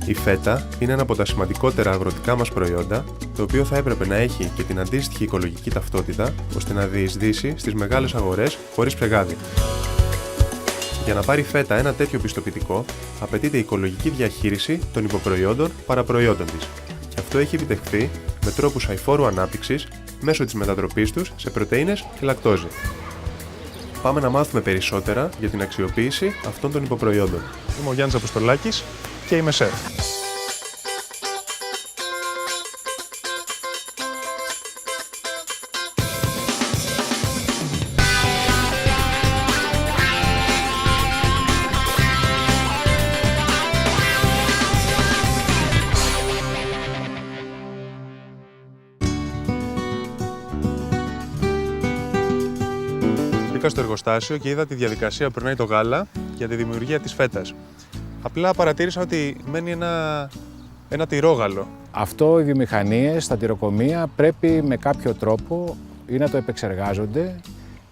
Η φέτα είναι ένα από τα σημαντικότερα αγροτικά μας προϊόντα, το οποίο θα έπρεπε να έχει και την αντίστοιχη οικολογική ταυτότητα, ώστε να διεισδύσει στις μεγάλες αγορές χωρίς ψεγάδι. Για να πάρει η φέτα ένα τέτοιο πιστοποιητικό, απαιτείται η οικολογική διαχείριση των υποπροϊόντων παραπροϊόντων της. Και αυτό έχει επιτευχθεί με τρόπους αειφόρου ανάπτυξης μέσω της μετατροπής τους σε πρωτεΐνες και λακτόζη. Πάμε να μάθουμε περισσότερα για την αξιοποίηση αυτών των υποπροϊόντων. Είμαι ο Γιάννης Αποστολάκης και είμαι σεφ. Μπήκα στο εργοστάσιο και είδα τη διαδικασία που περνάει το γάλα για τη δημιουργία της φέτας. Απλά παρατήρησα ότι μένει ένα τυρόγαλο. Αυτό οι βιομηχανίες στα τυροκομεία πρέπει με κάποιο τρόπο ή να το επεξεργάζονται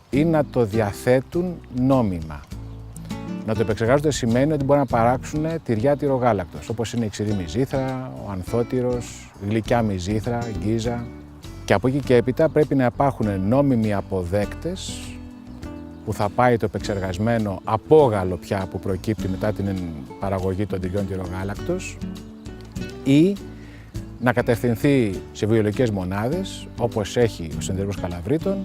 ή να το διαθέτουν νόμιμα. Να το επεξεργάζονται σημαίνει ότι μπορούν να παράξουν τυριά τυρογάλακτος, όπως είναι η ξηρή μυζήθρα, ο ανθότυρος, γλυκιά μυζήθρα, γκίζα. Και από εκεί και έπειτα πρέπει να υπάρχουν νόμιμοι αποδέκτες που θα πάει το επεξεργασμένο απόγαλο πια που προκύπτει μετά την παραγωγή των τυριών τυρογάλακτος ή να κατευθυνθεί σε βιολογικές μονάδες όπως έχει ο Συνεταιρισμός Καλαβρίτων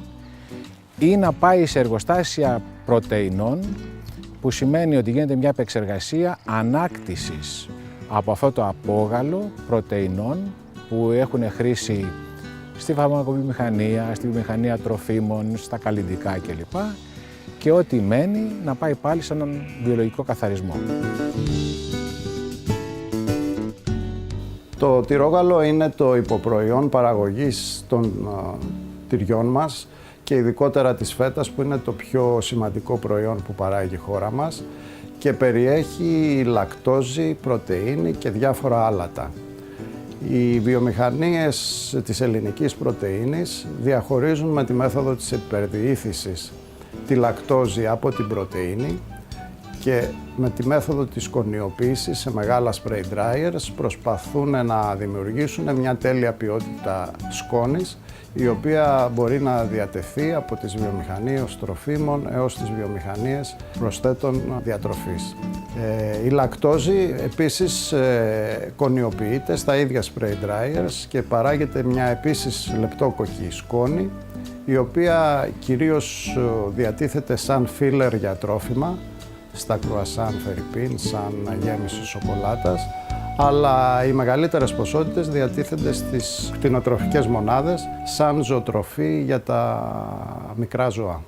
ή να πάει σε εργοστάσια πρωτεϊνών που σημαίνει ότι γίνεται μια επεξεργασία ανάκτησης από αυτό το απόγαλο πρωτεϊνών που έχουν χρήση στη φαρμακοβιομηχανία, στη βιομηχανία τροφίμων, στα καλλυντικά κλπ. Και ό,τι μένει να πάει πάλι σε έναν βιολογικό καθαρισμό. Το τυρόγαλο είναι το υποπροϊόν παραγωγής των τυριών μας και ειδικότερα της φέτας που είναι το πιο σημαντικό προϊόν που παράγει η χώρα μας και περιέχει λακτόζη, πρωτεΐνη και διάφορα άλατα. Οι βιομηχανίες της ελληνικής πρωτεΐνης διαχωρίζουν με τη μέθοδο της υπερδιήθησης τη λακτόζη από την πρωτεΐνη και με τη μέθοδο της κονιοποίησης σε μεγάλα spray dryers προσπαθούν να δημιουργήσουν μια τέλεια ποιότητα σκόνης η οποία μπορεί να διατεθεί από τις βιομηχανίες τροφίμων έως τις βιομηχανίες προσθέτων διατροφής. Η λακτόζη επίσης κονιοποιείται στα ίδια spray dryers και παράγεται μια επίσης λεπτόκοκκι σκόνη η οποία κυρίως διατίθεται σαν φίλερ για τρόφιμα, στα κρουασάν φερρυπίν, σαν γέμιση σοκολάτας, αλλά οι μεγαλύτερες ποσότητες διατίθενται στις κτηνοτροφικές μονάδες σαν ζωοτροφή για τα μικρά ζώα.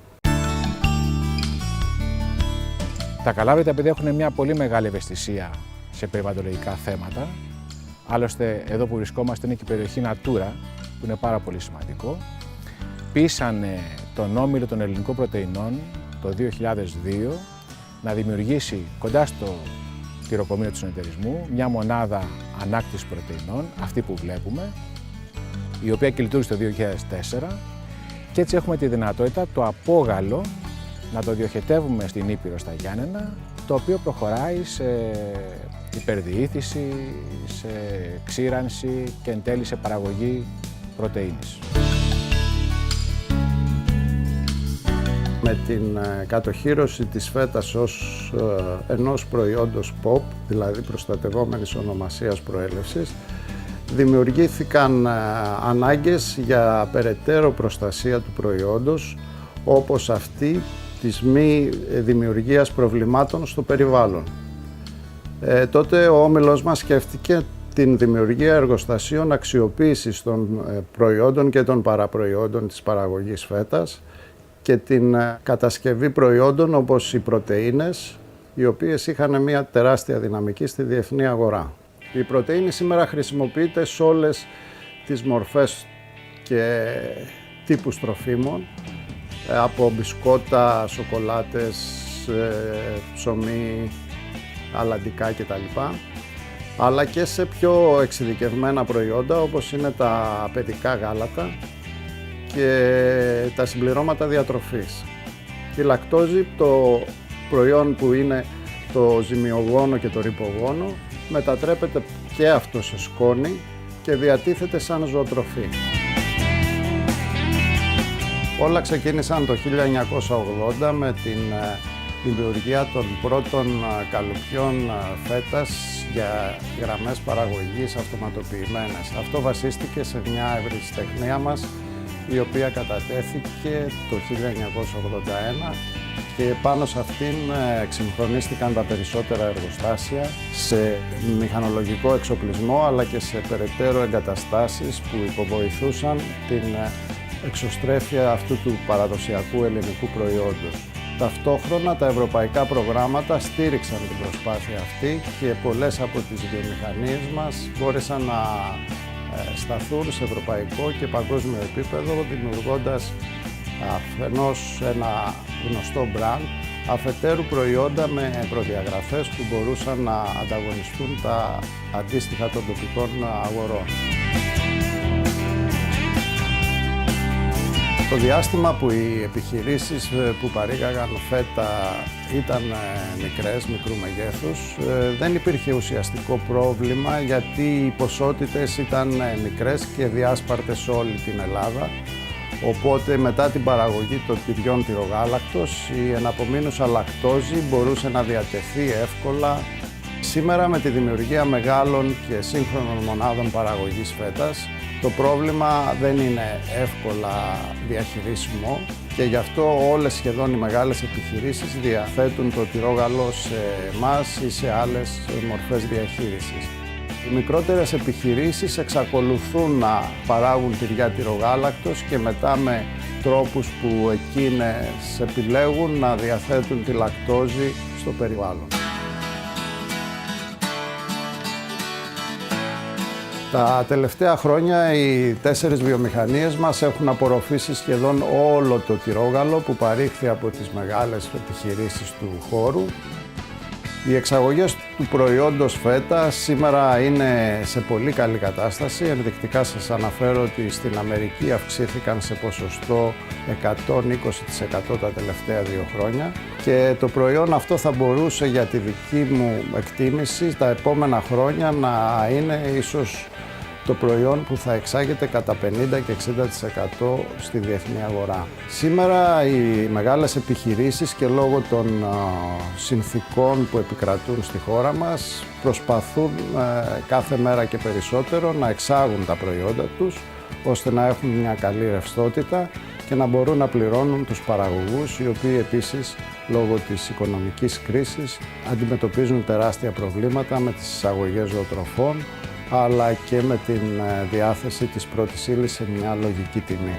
Τα Καλάβρητα, επειδή έχουν μια πολύ μεγάλη ευαισθησία σε περιβαλλοντολογικά θέματα, άλλωστε εδώ που βρισκόμαστε είναι και η περιοχή Natura, που είναι πάρα πολύ σημαντικό, πείσανε τον Όμιλο των Ελληνικών Πρωτεϊνών το 2002 να δημιουργήσει κοντά στο τυροκομείο του συνεταιρισμού μια μονάδα ανάκτησης πρωτεϊνών, αυτή που βλέπουμε, η οποία και λειτουργήσε το 2004 και έτσι έχουμε τη δυνατότητα το απόγαλο να το διοχετεύουμε στην Ήπειρο στα Γιάννενα, το οποίο προχωράει σε υπερδιήθηση, σε ξύρανση και εν τέλει σε παραγωγή πρωτεΐνης. Με την κατοχύρωση της φέτας ως ενός προϊόντος POP, δηλαδή προστατευόμενης ονομασίας προέλευσης, δημιουργήθηκαν ανάγκες για περαιτέρω προστασία του προϊόντος, όπως αυτή της μη δημιουργίας προβλημάτων στο περιβάλλον. Τότε ο όμιλος μας σκέφτηκε την δημιουργία εργοστασίων αξιοποίησης των προϊόντων και των παραπροϊόντων της παραγωγής φέτας και την κατασκευή προϊόντων όπως οι πρωτεΐνες, οι οποίες είχαν μια τεράστια δυναμική στη διεθνή αγορά. Η πρωτεΐνη σήμερα χρησιμοποιείται σε όλες τις μορφές και τύπους τροφίμων, από μπισκότα, σοκολάτες, ψωμί, αλαντικά κτλ. Αλλά και σε πιο εξειδικευμένα προϊόντα όπως είναι τα παιδικά γάλατα και τα συμπληρώματα διατροφής. Η λακτόζη, το προϊόν που είναι το ζυμιογόνο και το ρυπογόνο, μετατρέπεται και αυτό σε σκόνη και διατίθεται σαν ζωοτροφή. Όλα ξεκίνησαν το 1980 με την δημιουργία των πρώτων καλουπιών φέτας για γραμμές παραγωγής αυτοματοποιημένες. Αυτό βασίστηκε σε μια ευρεσιτεχνία μας, η οποία κατατέθηκε το 1981 και πάνω σε αυτήν εξυγχρονίστηκαν τα περισσότερα εργοστάσια σε μηχανολογικό εξοπλισμό αλλά και σε περαιτέρω εγκαταστάσεις που υποβοηθούσαν την εξωστρέφεια αυτού του παραδοσιακού ελληνικού προϊόντος. Ταυτόχρονα τα ευρωπαϊκά προγράμματα στήριξαν την προσπάθεια αυτή και πολλές από τις βιομηχανίες μας μπόρεσαν να σταθούν σε ευρωπαϊκό και παγκόσμιο επίπεδο, δημιουργώντας αφενός ένα γνωστό μπραντ, αφετέρου προϊόντα με προδιαγραφές που μπορούσαν να ανταγωνιστούν τα αντίστοιχα των τοπικών αγορών. Το διάστημα που οι επιχειρήσεις που παρήγαγαν φέτα ήταν μικρού μεγέθους, δεν υπήρχε ουσιαστικό πρόβλημα γιατί οι ποσότητες ήταν μικρές και διάσπαρτες σε όλη την Ελλάδα. Οπότε μετά την παραγωγή των τυριών τυρογάλακτος, η εναπομείνουσα λακτόζη μπορούσε να διατεθεί εύκολα. Σήμερα με τη δημιουργία μεγάλων και σύγχρονων μονάδων παραγωγής φέτας, το πρόβλημα δεν είναι εύκολα διαχειρίσιμο και γι' αυτό όλες σχεδόν οι μεγάλες επιχειρήσεις διαθέτουν το τυρόγαλο σε εμάς ή σε άλλες μορφές διαχείρισης. Οι μικρότερες επιχειρήσεις εξακολουθούν να παράγουν τυριά τυρογάλακτος και μετά με τρόπους που εκείνες επιλέγουν να διαθέτουν τη λακτόζη στο περιβάλλον. Τα τελευταία χρόνια οι 4 βιομηχανίες μας έχουν απορροφήσει σχεδόν όλο το τυρόγαλο που παρήχθη από τις μεγάλες επιχειρήσεις του χώρου. Οι εξαγωγές του προϊόντος φέτα σήμερα είναι σε πολύ καλή κατάσταση. Ενδεικτικά σας αναφέρω ότι στην Αμερική αυξήθηκαν σε ποσοστό 120% τα τελευταία 2 χρόνια και το προϊόν αυτό θα μπορούσε για τη δική μου εκτίμηση τα επόμενα χρόνια να είναι ίσως το προϊόν που θα εξάγεται κατά 50 και 60% στη διεθνή αγορά. Σήμερα οι μεγάλες επιχειρήσεις και λόγω των συνθήκων που επικρατούν στη χώρα μας προσπαθούν κάθε μέρα και περισσότερο να εξάγουν τα προϊόντα τους ώστε να έχουν μια καλή ρευστότητα και να μπορούν να πληρώνουν τους παραγωγούς, οι οποίοι επίσης λόγω της οικονομικής κρίσης αντιμετωπίζουν τεράστια προβλήματα με τις εισαγωγές ζωοτροφών αλλά και με την διάθεση της πρώτης ύλης σε μια λογική τιμή.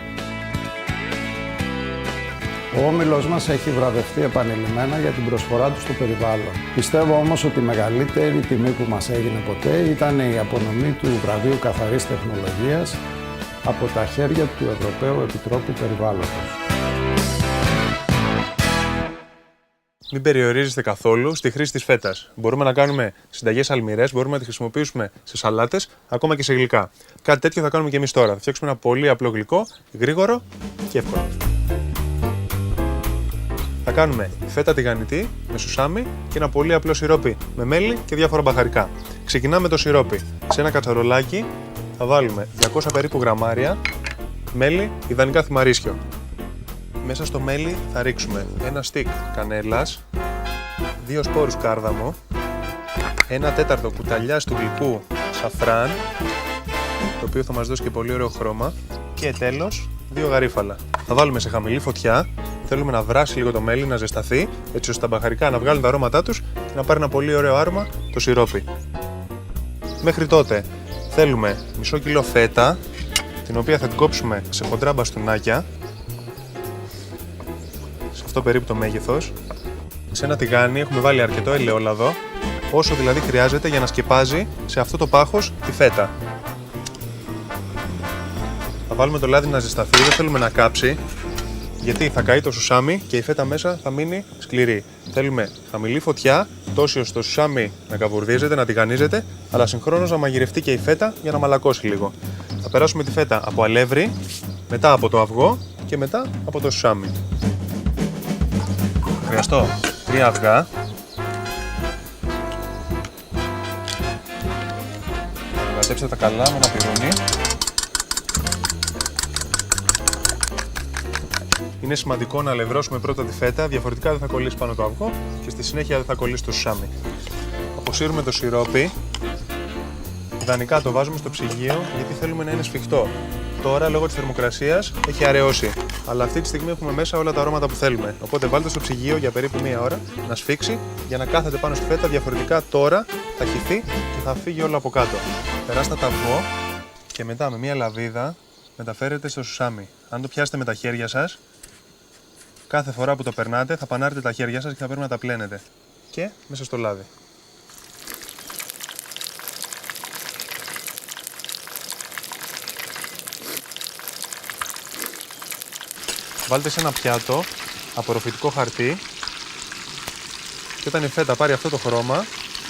Ο όμιλος μας έχει βραβευτεί επανειλημμένα για την προσφορά του στο περιβάλλον. Πιστεύω όμως ότι η μεγαλύτερη τιμή που μας έγινε ποτέ ήταν η απονομή του βραβείου καθαρής τεχνολογίας από τα χέρια του Ευρωπαίου Επιτρόπου Περιβάλλοντος. Μην περιορίζεστε καθόλου στη χρήση της φέτας. Μπορούμε να κάνουμε συνταγές αλμυρές, μπορούμε να τις χρησιμοποιήσουμε σε σαλάτες, ακόμα και σε γλυκά. Κάτι τέτοιο θα κάνουμε και εμείς τώρα. Θα φτιάξουμε ένα πολύ απλό γλυκό, γρήγορο και εύκολο. Θα κάνουμε φέτα τηγανιτή με σουσάμι και ένα πολύ απλό σιρόπι με μέλι και διάφορα μπαχαρικά. Ξεκινάμε το σιρόπι. Σε ένα κατσαρολάκι θα βάλουμε 200 περίπου γραμμάρια μέλι, ιδανικά θυμαρίσιο. Μέσα στο μέλι θα ρίξουμε ένα στικ κανέλας, 2 σπόρους κάρδαμο, 1/4 κουταλιάς του γλυκού σαφράν, το οποίο θα μας δώσει και πολύ ωραίο χρώμα, και τέλος 2 γαρίφαλα. Θα βάλουμε σε χαμηλή φωτιά, θέλουμε να βράσει λίγο το μέλι, να ζεσταθεί, έτσι ώστε τα μπαχαρικά να βγάλουν τα αρώματά τους και να πάρει ένα πολύ ωραίο άρωμα το σιρόπι. Μέχρι τότε θέλουμε μισό κιλό φέτα, την οποία θα την κόψουμε σε χοντρά μπαστούνάκια, σε αυτό περίπου το μέγεθος. Σε ένα τηγάνι έχουμε βάλει αρκετό ελαιόλαδο, όσο δηλαδή χρειάζεται για να σκεπάζει σε αυτό το πάχος τη φέτα. Θα βάλουμε το λάδι να ζεσταθεί, δεν θέλουμε να κάψει, γιατί θα καεί το σουσάμι και η φέτα μέσα θα μείνει σκληρή. Θέλουμε χαμηλή φωτιά, τόσο ώστε το σουσάμι να καβουρδίζεται, να τηγανίζεται, αλλά συγχρόνως να μαγειρευτεί και η φέτα για να μαλακώσει λίγο. Θα περάσουμε τη φέτα από αλεύρι, μετά από το αυγό και μετά από το σουσάμι. Χρειαστώ 3 αυγά, Μαστέψτε τα καλά με ένα πυρούνι. Είναι σημαντικό να αλευρώσουμε πρώτα τη φέτα, διαφορετικά δεν θα κολλήσει πάνω το αυγό και στη συνέχεια δεν θα κολλήσει το σουσάμι. Αποσύρουμε το σιρόπι. Ιδανικά το βάζουμε στο ψυγείο γιατί θέλουμε να είναι σφιχτό. Τώρα λόγω της θερμοκρασίας έχει αραιώσει. Αλλά αυτή τη στιγμή έχουμε μέσα όλα τα αρώματα που θέλουμε. Οπότε βάλτε στο ψυγείο για περίπου μία ώρα να σφίξει για να κάθεται πάνω στη φέτα. Διαφορετικά τώρα θα χυθεί και θα φύγει όλο από κάτω. Περάστε τα αυγό και μετά με μία λαβίδα μεταφέρετε στο σουσάμι. Αν το πιάσετε με τα χέρια σας, κάθε φορά που το περνάτε θα πανάρετε τα χέρια σας και θα πρέπει να τα πλένετε. Και μέσα στο λάδι. Βάλτε σε ένα πιάτο απορροφητικό χαρτί και όταν η φέτα πάρει αυτό το χρώμα,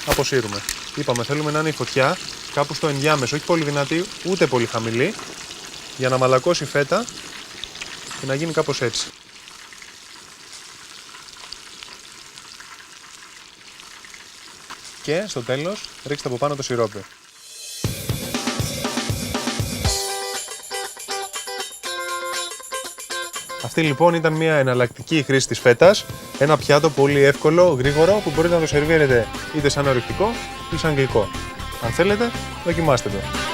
αποσύρουμε. Είπαμε, θέλουμε να είναι η φωτιά κάπου στο ενδιάμεσο, όχι πολύ δυνατή, ούτε πολύ χαμηλή, για να μαλακώσει η φέτα και να γίνει κάπως έτσι. Και στο τέλος ρίξτε από πάνω το σιρόπι. Αυτή λοιπόν ήταν μια εναλλακτική χρήση της φέτας. Ένα πιάτο πολύ εύκολο, γρήγορο, που μπορείτε να το σερβίρετε είτε σαν ορεικτικό είτε σαν γλυκό. Αν θέλετε, δοκιμάστε το.